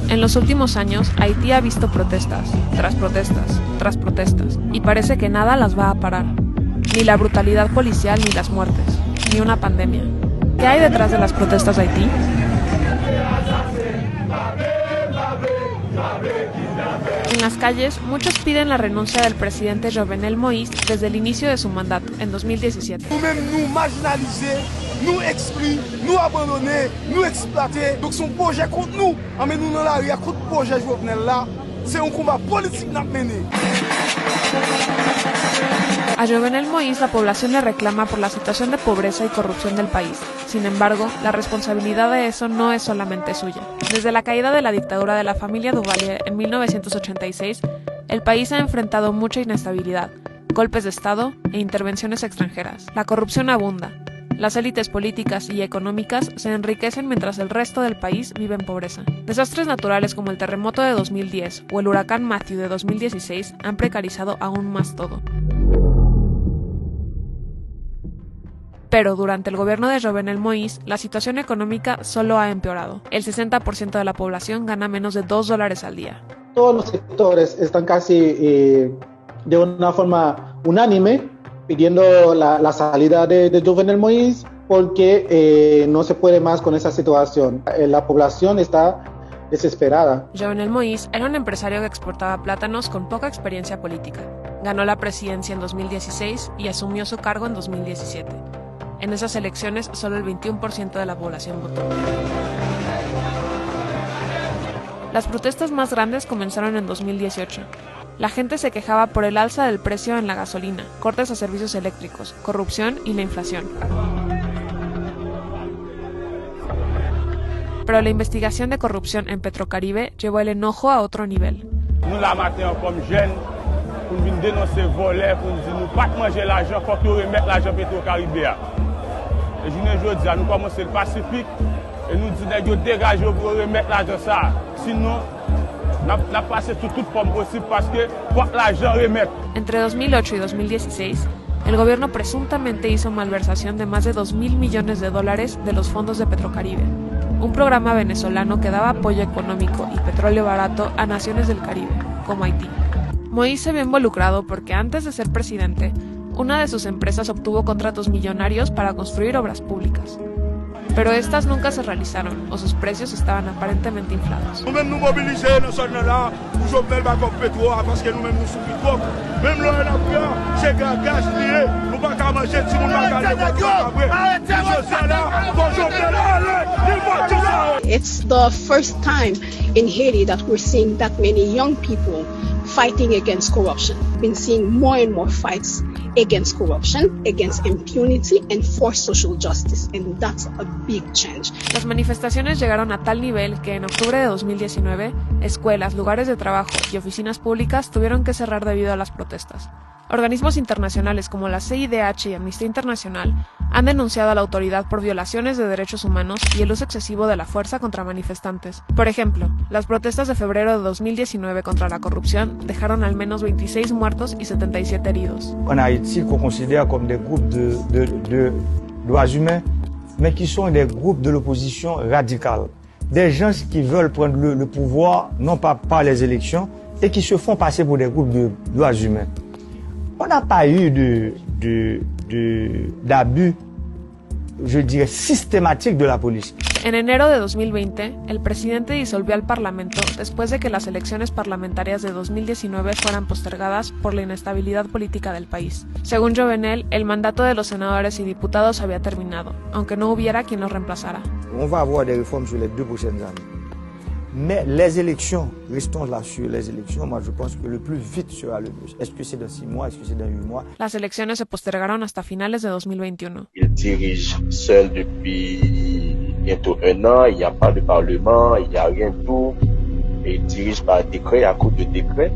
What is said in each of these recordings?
En los últimos años, Haití ha visto protestas, tras protestas, tras protestas, y parece que nada las va a parar. Ni la brutalidad policial ni las muertes, ni una pandemia. ¿Qué hay detrás de las protestas de Haití? En las calles, muchos piden la renuncia del presidente Jovenel Moïse desde el inicio de su mandato, en 2017. Nous marginalisés, nous exclus, nous abandonnés, nous exploités. Donc son projet contre nous, emmène-nous dans la rue, contre le projet Jovenel là, c'est un combat politique à mener. A Jovenel Moïse la población le reclama por la situación de pobreza y corrupción del país. Sin embargo, la responsabilidad de eso no es solamente suya. Desde la caída de la dictadura de la familia Duvalier en 1986, el país ha enfrentado mucha inestabilidad, golpes de Estado e intervenciones extranjeras. La corrupción abunda. Las élites políticas y económicas se enriquecen mientras el resto del país vive en pobreza. Desastres naturales como el terremoto de 2010 o el huracán Matthew de 2016 han precarizado aún más todo. Pero durante el gobierno de Jovenel Moïse, la situación económica solo ha empeorado. El 60% de la población gana menos de $2 al día. Todos los sectores están casi de una forma unánime pidiendo la salida de Jovenel Moïse porque no se puede más con esa situación. La población está desesperada. Jovenel Moïse era un empresario que exportaba plátanos con poca experiencia política. Ganó la presidencia en 2016 y asumió su cargo en 2017. En esas elecciones, solo el 21% de la población votó. Las protestas más grandes comenzaron en 2018. La gente se quejaba por el alza del precio en la gasolina, cortes a servicios eléctricos, corrupción y la inflación. Pero la investigación de corrupción en Petrocaribe llevó el enojo a otro nivel. Nous la matin comme jeunes pour venir dénoncer voler pour dire nous pas manger l'argent faut que remettre l'argent Petrocaribe. Et je dis nous commencer le Pacifique et nous disons que dégager pour remettre l'argent ça. Sinon n'a passé toute forme posible parce que faut l'argent remettre. Entre 2008 y 2016, el gobierno presuntamente hizo malversación de más de $2.000 millones de los fondos de Petrocaribe, un programa venezolano que daba apoyo económico y petróleo barato a naciones del Caribe, como Haití. Moïse se vio involucrado porque antes de ser presidente, una de sus empresas obtuvo contratos millonarios para construir obras públicas. Pero estas nunca se realizaron o sus precios estaban aparentemente inflados. Nous-mêmes nous mobiliser dans cette là pour Jovenel va comme pétrole parce que nous-mêmes nous souffrons trop. Même l'on a pris, c'est gaz lié, nous pas qu'à manger si on va garder. It's the first time in Haiti that we're seeing that many young people fighting against corruption. We've been seeing more and more fights against corruption, against impunity and for social justice, and that's a big change. Las manifestaciones llegaron a tal nivel que en octubre de 2019, escuelas, lugares de trabajo y oficinas públicas tuvieron que cerrar debido a las protestas. Organismos internacionales como la CIDH y Amnistía Internacional han denunciado a la autoridad por violaciones de derechos humanos y el uso excesivo de la fuerza contra manifestantes. Por ejemplo, las protestas de febrero de 2019 contra la corrupción dejaron al menos 26 muertos y 77 heridos. En Haïti, qu'on considère comme des groupes de droits humains, mais qui sont des groupes de l'opposition radicale. Des gens qui veulent prendre le pouvoir, non pas par les élections, et qui se font passer pour des groupes de droits humains. On n'a pas eu d'abus, je dirais, systématique de la police. En enero de 2020, el presidente disolvió al Parlamento después de que las elecciones parlamentarias de 2019 fueran postergadas por la inestabilidad política del país. Según Jovenel, el mandato de los senadores y diputados había terminado, aunque no hubiera quien los reemplazara. On va avoir des réformes sur les 2 prochaines années. Mais les élections, restons là sur les élections, moi je pense que le plus vite sera le mieux. Est-ce que c'est dans 6 mois, est-ce que c'est dans 8 mois? Las elecciones se postergaron hasta finales de 2021. Il dirige seul depuis bientôt 1 an, il n'y a pas de parlement, il n'y a rien de tout. Et il dirige par décret, à coup de décret.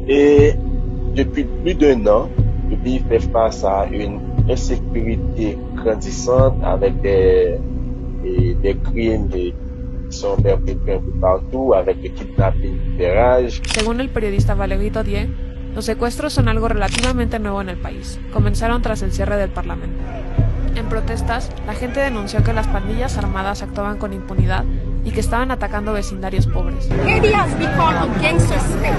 Et depuis plus d'1 an, le pays fait face à une insécurité grandissante avec des crimes sont perpétrés un peu partout, avec le kidnapping, pillage. Según el periodista Valérie Todier, los secuestros son algo relativamente nuevo en el país. Comenzaron tras el cierre del Parlamento. En En protestas, la gente denunció que las pandillas armadas actuaban con impunidad y que estaban atacando vecindarios pobres. Haiti has become a gangster state.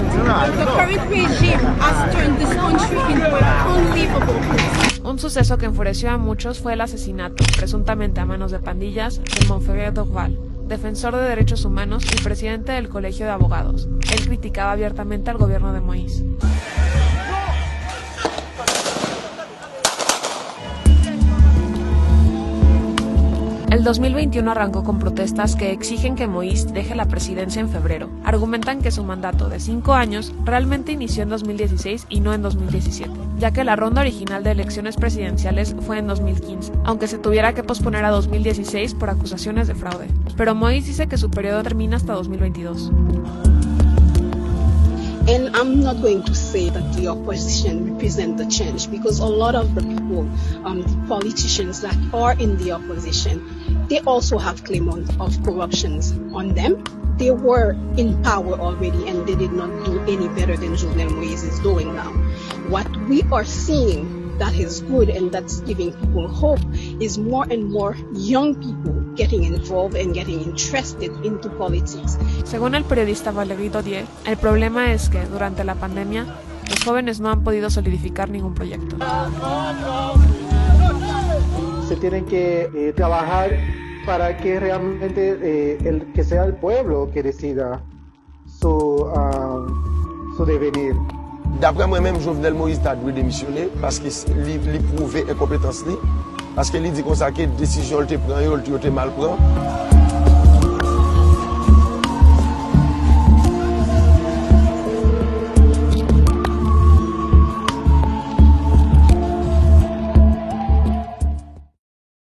The current regime has turned this country into an unlivable place. Un suceso que enfureció a muchos fue el asesinato, presuntamente a manos de pandillas, de Montferrer Dorval, defensor de derechos humanos y presidente del Colegio de Abogados. Él criticaba abiertamente al gobierno de Moïse. El 2021 arrancó con protestas que exigen que Moïse deje la presidencia en febrero. Argumentan que su mandato de 5 años realmente inició en 2016 y no en 2017, ya que la ronda original de elecciones presidenciales fue en 2015, aunque se tuviera que posponer a 2016 por acusaciones de fraude. Pero Moïse dice que su periodo termina hasta 2022. And I'm not going to say that the opposition represent the change, because a lot of the people, the politicians that are in the opposition, they also have claim of corruptions on them. They were in power already and they did not do any better than Jovenel Moïse is doing now. What we are seeing that is good and that's giving people hope is more and more young people getting involved and getting interested into politics. Según el periodista Valérie Dodier, el problema es que durante la pandemia los jóvenes no han podido solidificar ningún proyecto. Se tienen que trabajar para que realmente que sea el pueblo que decida su devenir. D'après moi-même, Jovenel Moïse a dû démissionner parce qu'il prouve incompétence, parce qu'il dit qu'on a que décision, il te prend, il te mal prend.